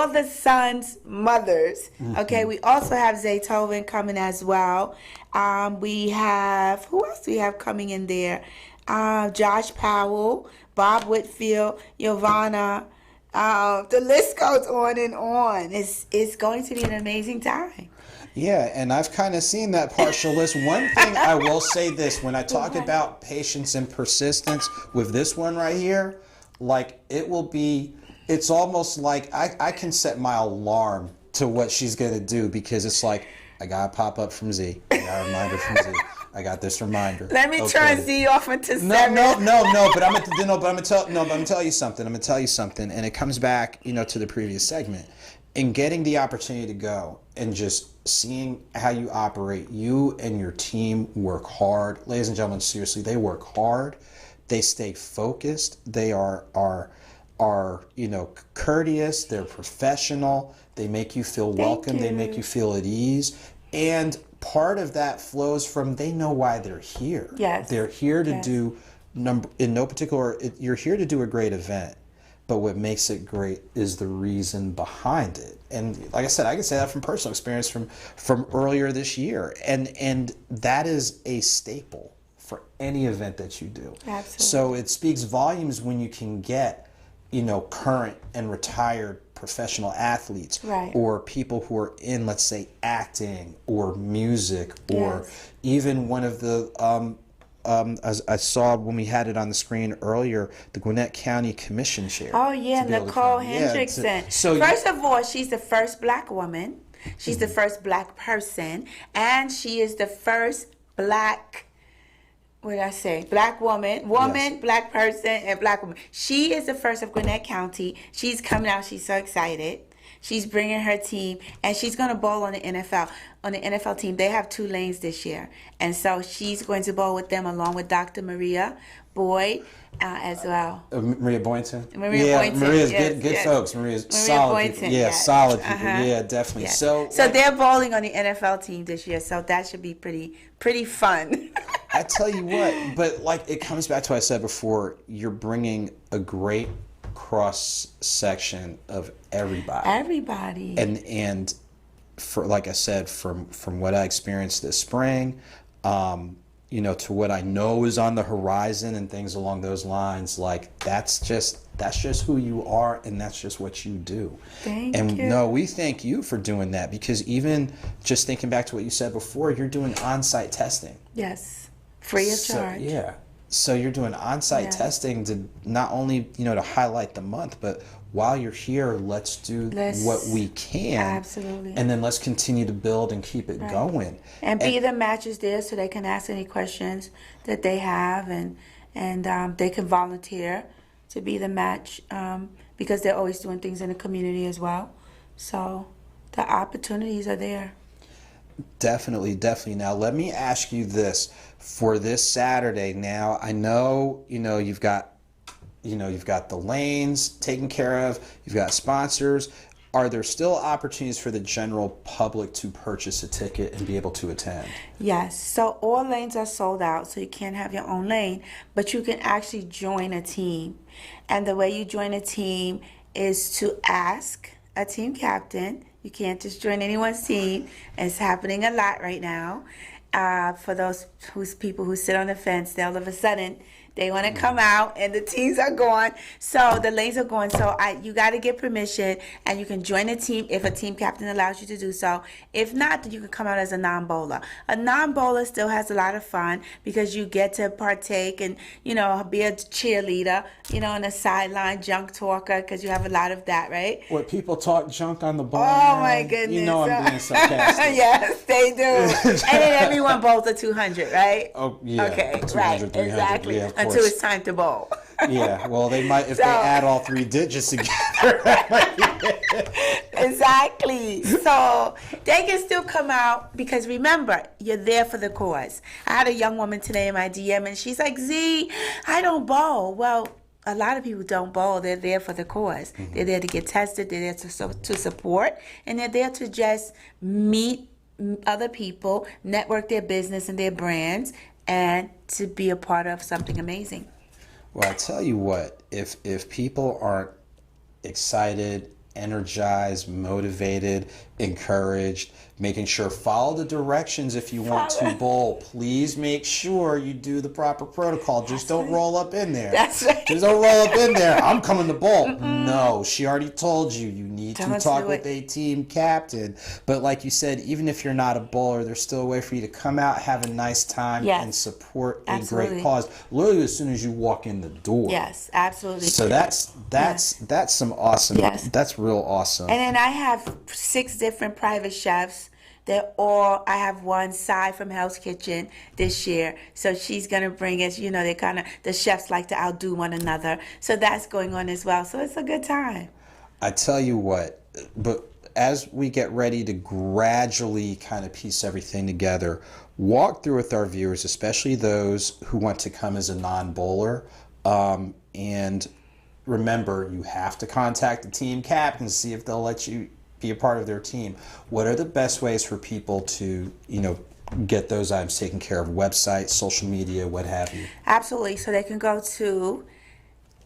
the sons' mothers. Mm-hmm. Okay, we also have Zaytoven coming as well. We have, who else do we have coming in there? Josh Powell, Bob Whitfield, Giovanna. The list goes on and on. It's going to be an amazing time. Yeah, and I've kind of seen that partial list. One thing I will say this, when I talk about patience and persistence with this one right here, like it's almost like I can set my alarm to what she's going to do, because it's like, I got a pop-up from Z. I got a reminder from Z. I got this reminder. Let me turn Z off into 7. No, but I'm gonna tell you something. And it comes back, to the previous segment. In getting the opportunity to go and just seeing how you operate, you and your team work hard. Ladies and gentlemen, seriously, they work hard. They stay focused. They are courteous. They're professional. They make you feel welcome. They make you feel at ease. And part of that flows from they know why they're here. Yes. They're here to do in no particular. You're here to do a great event, but what makes it great is the reason behind it. And like I said, I can say that from personal experience from earlier this year, and that is a staple for any event that you do. Absolutely. So it speaks volumes when you can get, current and retired professional athletes, right, or people who are in, let's say, acting or music, or even one of the as I saw when we had it on the screen earlier, the Gwinnett County Commission Chair. Oh yeah, Nicole Hendrickson. First of all, she's the first Black woman. She's the first Black person, and she is the first Black. What did I say? Black woman, Yes. Black person, and Black woman. She is the first of Gwinnett County. She's coming out. She's so excited. She's bringing her team, and she's going to bowl on the NFL. On the NFL team, they have 2 lanes this year, and so she's going to bowl with them along with Dr. Maria Boyd as well. Maria Boynton. Maria Boynton. Maria's yes, good yes. folks. Maria's Maria solid Boynton, people. Yeah, yes. solid people. Uh-huh. Yeah, definitely. Yeah. So they're bowling on the NFL team this year, so that should be pretty fun. I tell you what, but it comes back to what I said before. You're bringing a great cross section of everybody. Everybody. And for, like I said, from what I experienced this spring, to what I know is on the horizon and things along those lines, that's just who you are, and that's just what you do. Thank and you. No, we thank you for doing that, because even just thinking back to what you said before, you're doing on-site testing. Yes, free of charge. Yeah. So you're doing on-site testing to not only, to highlight the month, but while you're here, let's do what we can. Absolutely. And then let's continue to build and keep it going. And be the matches there so they can ask any questions that they have, and they can volunteer to be the match, because they're always doing things in the community as well. So the opportunities are there. Definitely. Now, let me ask you this. For this Saturday, now, I know, you've got the lanes taken care of, you've got sponsors. Are there still opportunities for the general public to purchase a ticket and be able to attend? Yes. So all lanes are sold out, so you can't have your own lane, but you can actually join a team. And the way you join a team is to ask a team captain. You can't just join anyone's team. It's happening a lot right now. For those people who sit on the fence, they all of a sudden they want to come out and the teams are gone. So the lanes are going. So you got to get permission, and you can join a team if a team captain allows you to do so. If not, then you can come out as a non-bowler. A non-bowler still has a lot of fun because you get to partake and, be a cheerleader, on the sideline, junk talker, because you have a lot of that, right? What, people talk junk on the ball? Oh, my goodness. I'm being sarcastic. Yes, they do. And then everyone bowls a 200, right? Oh, yeah. Okay, 200, right, 300, exactly. yeah, Until it's time to bowl. Yeah, well, they might, if they add all 3 digits together. Exactly. So they can still come out, because remember, you're there for the cause. I had a young woman today in my DM, and she's like, "Zee, I don't bowl." Well, a lot of people don't bowl. They're there for the cause. Mm-hmm. They're there to get tested. They're there to support, and they're there to just meet other people, network their business and their brands, and to be a part of something amazing. Well, I tell you what, if people aren't excited, energized, motivated, encouraged, making sure, follow the directions if you want to bowl. Please make sure you do the proper protocol. Just don't roll up in there. That's right. Just don't roll up in there. I'm coming to bowl. No, she already told you. You need to talk with a team captain. But like you said, even if you're not a bowler, there's still a way for you to come out, have a nice time, and support a great cause. Literally as soon as you walk in the door. Yes, absolutely. So that's some awesome. Yes. That's real awesome. And then I have 6 different private chefs. I have one, Sai from Hell's Kitchen this year. So she's going to bring us, the chefs like to outdo one another. So that's going on as well. So it's a good time. I tell you what, but as we get ready to gradually kind of piece everything together, walk through with our viewers, especially those who want to come as a non-bowler. And remember, you have to contact the team captain, see if they'll let you be a part of their team, what are the best ways for people to, get those items taken care of? Website, social media, what have you? Absolutely. So they can go to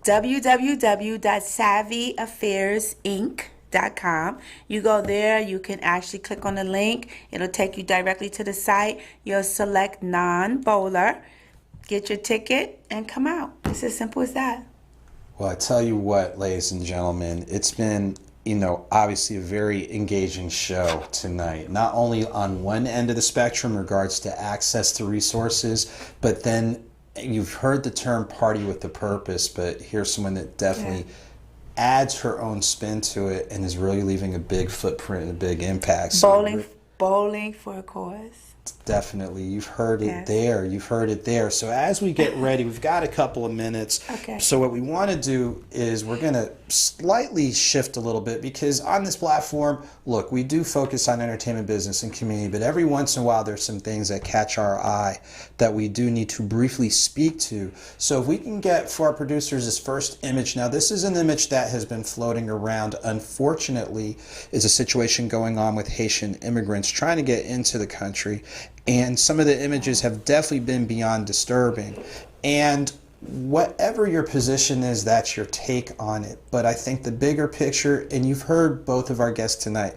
www.savvyaffairs.inc.com. You go there, you can actually click on the link. It'll take you directly to the site. You'll select non-bowler, get your ticket, and come out. It's as simple as that. Well, I tell you what, ladies and gentlemen, it's been, obviously a very engaging show tonight. Not only on one end of the spectrum in regards to access to resources, but then you've heard the term party with a purpose, but here's someone that definitely adds her own spin to it and is really leaving a big footprint and a big impact. So bowling for a cause. Definitely. You've heard it there. You've heard it there. So as we get ready, we've got a couple of minutes. Okay. So what we want to do is we're going to slightly shift a little bit, because on this platform, look, we do focus on entertainment, business, and community, but every once in a while there's some things that catch our eye that we do need to briefly speak to. So if we can get for our producers this first image. Now, this is an image that has been floating around. Unfortunately, is a situation going on with Haitian immigrants trying to get into the country. And some of the images have definitely been beyond disturbing. And whatever your position is, that's your take on it. But I think the bigger picture, and you've heard both of our guests tonight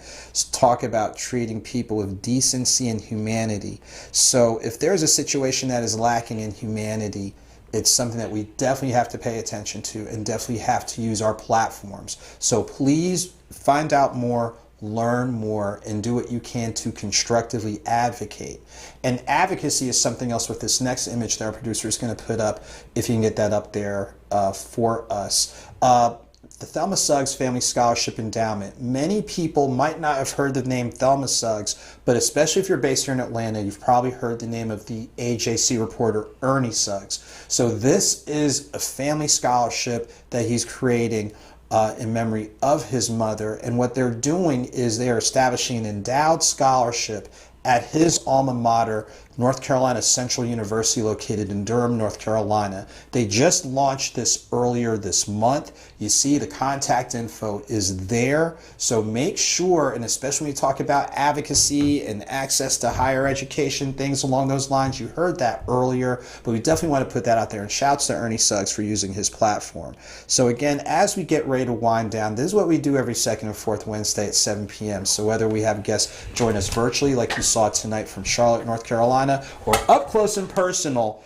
talk about treating people with decency and humanity. So if there's a situation that is lacking in humanity, it's something that we definitely have to pay attention to and definitely have to use our platforms. So please find out more, learn more, and do what you can to constructively advocate. And advocacy is something else with this next image that our producer is going to put up, if you can get that up there for us. The Thelma Suggs Family Scholarship Endowment. Many people might not have heard the name Thelma Suggs, but especially if you're based here in Atlanta, you've probably heard the name of the AJC reporter Ernie Suggs. So this is a family scholarship that he's creating in memory of his mother. And what they're doing is they are establishing an endowed scholarship at his alma mater, North Carolina Central University, located in Durham, North Carolina. They just launched this earlier this month. You see the contact info is there. So make sure, and especially when you talk about advocacy and access to higher education, things along those lines, you heard that earlier, but we definitely want to put that out there. And shouts to Ernie Suggs for using his platform. So again, as we get ready to wind down, this is what we do every second and fourth Wednesday at 7 p.m. So whether we have guests join us virtually, like you saw tonight from Charlotte, North Carolina, or up close and personal,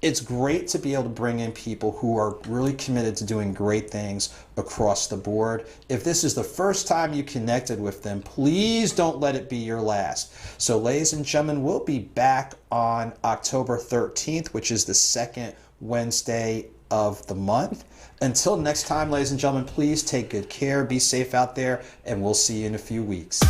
it's great to be able to bring in people who are really committed to doing great things across the board. If this is the first time you connected with them, please don't let it be your last. So ladies and gentlemen, we'll be back on October 13th, which is the second Wednesday of the month. Until next time, ladies and gentlemen, please take good care, be safe out there, and we'll see you in a few weeks.